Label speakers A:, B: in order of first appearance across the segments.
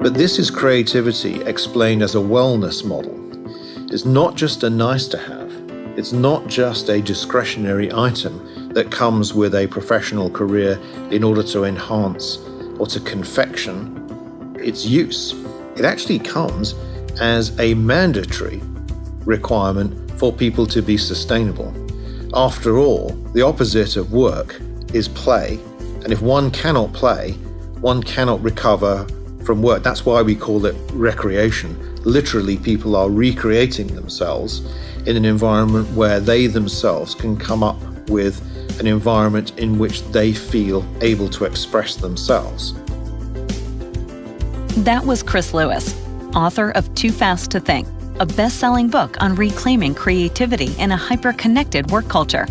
A: But this is creativity explained as a wellness model. It's not just a nice to have. It's not just a discretionary item that comes with a professional career in order to enhance or to confection its use. It actually comes as a mandatory requirement for people to be sustainable. After all, the opposite of work is play, and if one cannot play, one cannot recover from work. That's why we call it recreation. Literally, people are recreating themselves in an environment where they themselves can come up with an environment in which they feel able to express themselves.
B: That was Chris Lewis, author of Too Fast to Think, a best-selling book on reclaiming creativity in a hyper-connected work culture.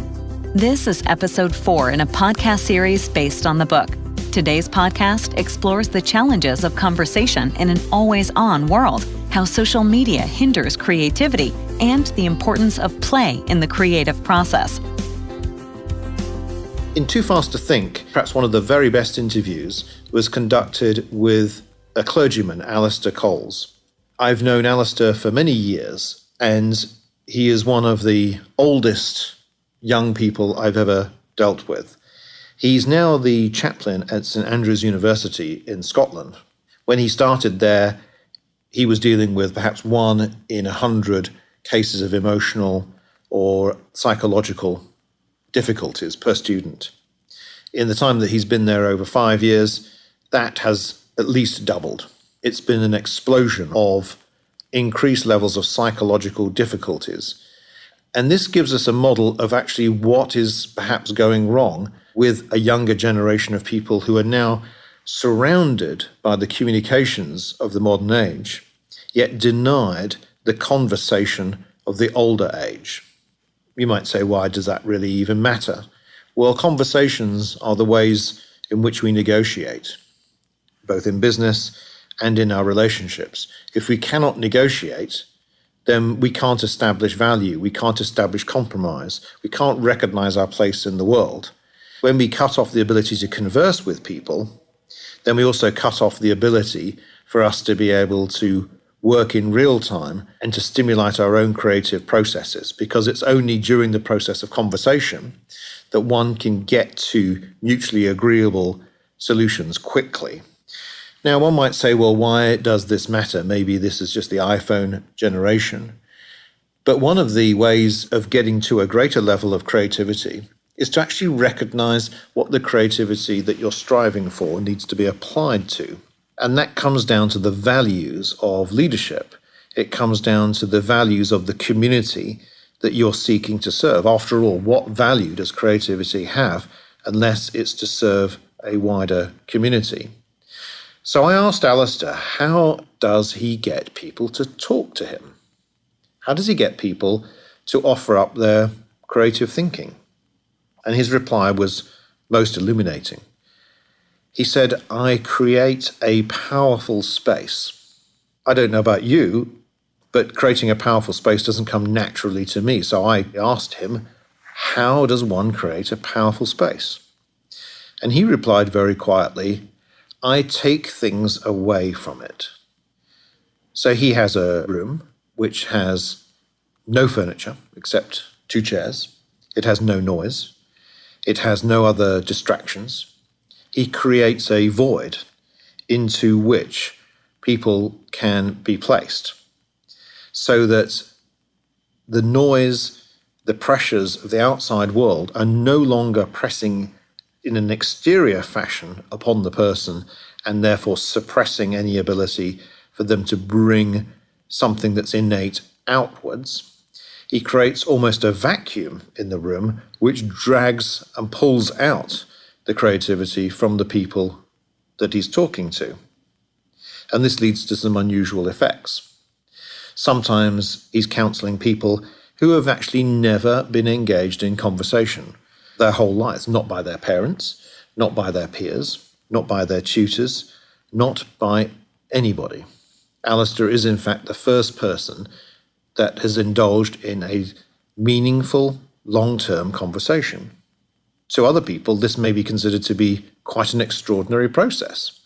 B: This is episode 4 in a podcast series based on the book. Today's podcast explores the challenges of conversation in an always-on world, how social media hinders creativity, and the importance of play in the creative process.
A: In Too Fast to Think, perhaps one of the very best interviews was conducted with a clergyman, Alistair Coles. I've known Alistair for many years, and he is one of the oldest young people I've ever dealt with. He's now the chaplain at St Andrews University in Scotland. When he started there, he was dealing with perhaps 1 in 100 cases of emotional or psychological difficulties per student. In the time that he's been there over 5 years, that has at least doubled. It's been an explosion of increased levels of psychological difficulties. And this gives us a model of actually what is perhaps going wrong with a younger generation of people who are now surrounded by the communications of the modern age, yet denied the conversation of the older age. You might say, why does that really even matter? Well, conversations are the ways in which we negotiate, both in business and in our relationships. If we cannot negotiate, then we can't establish value, we can't establish compromise, we can't recognize our place in the world. When we cut off the ability to converse with people, then we also cut off the ability for us to be able to work in real time and to stimulate our own creative processes, because it's only during the process of conversation that one can get to mutually agreeable solutions quickly. Now, one might say, well, why does this matter? Maybe this is just the iPhone generation. But one of the ways of getting to a greater level of creativity is to actually recognize what the creativity that you're striving for needs to be applied to. And that comes down to the values of leadership. It comes down to the values of the community that you're seeking to serve. After all, what value does creativity have unless it's to serve a wider community? So I asked Alistair, how does he get people to talk to him? How does he get people to offer up their creative thinking? And his reply was most illuminating. He said, I create a powerful space. I don't know about you, but creating a powerful space doesn't come naturally to me. So I asked him, how does one create a powerful space? And he replied very quietly, I take things away from it. So he has a room which has no furniture except 2 chairs. It has no noise. It has no other distractions. He creates a void into which people can be placed so that the noise, the pressures of the outside world are no longer pressing in an exterior fashion upon the person and therefore suppressing any ability for them to bring something that's innate outwards. He creates almost a vacuum in the room which drags and pulls out the creativity from the people that he's talking to. And this leads to some unusual effects. Sometimes he's counseling people who have actually never been engaged in conversation their whole lives, not by their parents, not by their peers, not by their tutors, not by anybody. Alistair is in fact the first person that has indulged in a meaningful, long-term conversation. To other people, this may be considered to be quite an extraordinary process.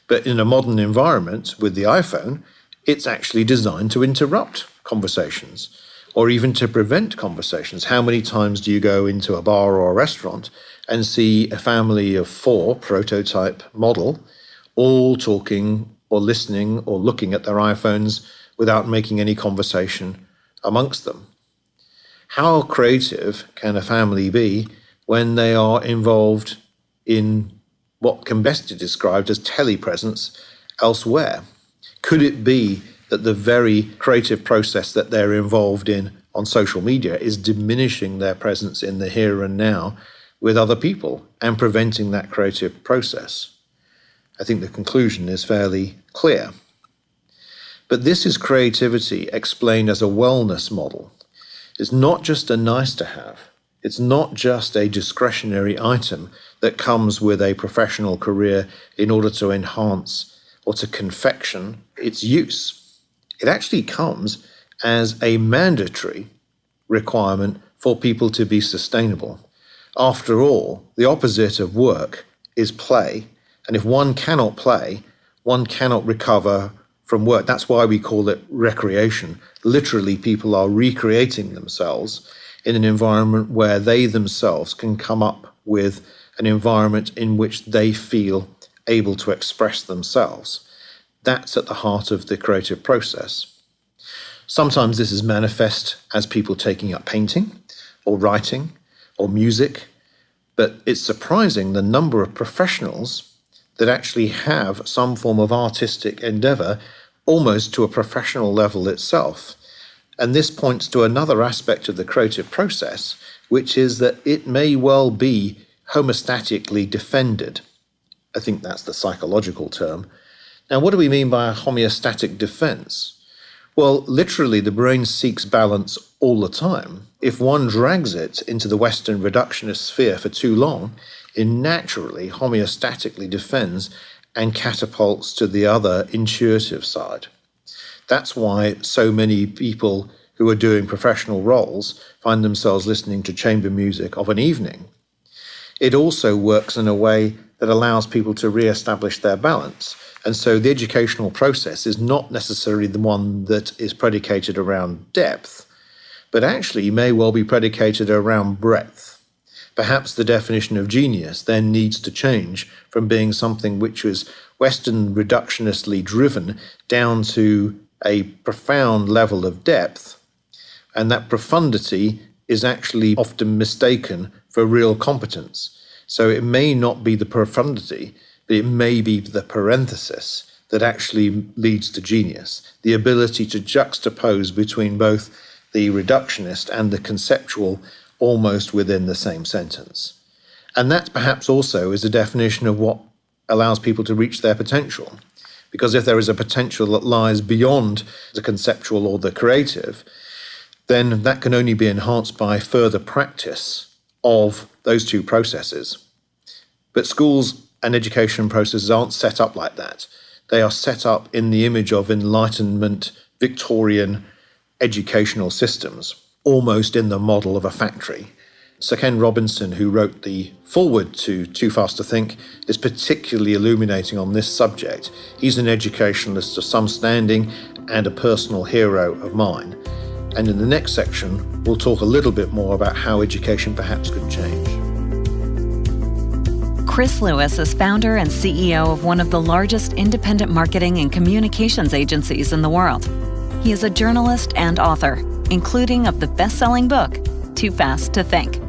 A: But in a modern environment with the iPhone, it's actually designed to interrupt conversations or even to prevent conversations. How many times do you go into a bar or a restaurant and see a family of 4, prototype model, all talking or listening or looking at their iPhones without making any conversation amongst them? How creative can a family be when they are involved in what can best be described as telepresence elsewhere? Could it be that the very creative process that they're involved in on social media is diminishing their presence in the here and now with other people and preventing that creative process? I think the conclusion is fairly clear. But this is creativity explained as a wellness model. It's not just a nice to have. It's not just a discretionary item that comes with a professional career in order to enhance or to confection its use. It actually comes as a mandatory requirement for people to be sustainable. After all, the opposite of work is play. And if one cannot play, one cannot recover from work. That's why we call it recreation. Literally, people are recreating themselves in an environment where they themselves can come up with an environment in which they feel able to express themselves. That's at the heart of the creative process. Sometimes this is manifest as people taking up painting or writing or music, but it's surprising the number of professionals that actually have some form of artistic endeavor almost to a professional level itself. And this points to another aspect of the creative process, which is that it may well be homeostatically defended. I think that's the psychological term. Now, what do we mean by a homeostatic defense? Well, literally, the brain seeks balance all the time. If one drags it into the Western reductionist sphere for too long, it naturally homeostatically defends and catapults to the other intuitive side. That's why so many people who are doing professional roles find themselves listening to chamber music of an evening. It also works in a way that allows people to re-establish their balance. And so the educational process is not necessarily the one that is predicated around depth, but actually may well be predicated around breadth. Perhaps the definition of genius then needs to change from being something which was Western reductionistly driven down to a profound level of depth, and that profundity is actually often mistaken for real competence. So it may not be the profundity, but it may be the parenthesis that actually leads to genius, the ability to juxtapose between both the reductionist and the conceptual almost within the same sentence. And that perhaps also is a definition of what allows people to reach their potential. Because if there is a potential that lies beyond the conceptual or the creative, then that can only be enhanced by further practice of those two processes. But schools and education processes aren't set up like that. They are set up in the image of Enlightenment, Victorian educational systems, almost in the model of a factory. Sir Ken Robinson, who wrote the foreword to Too Fast to Think, is particularly illuminating on this subject. He's an educationalist of some standing and a personal hero of mine. And in the next section, we'll talk a little bit more about how education perhaps could change.
B: Chris Lewis is founder and CEO of one of the largest independent marketing and communications agencies in the world. He is a journalist and author, including of the best-selling book, Too Fast to Think.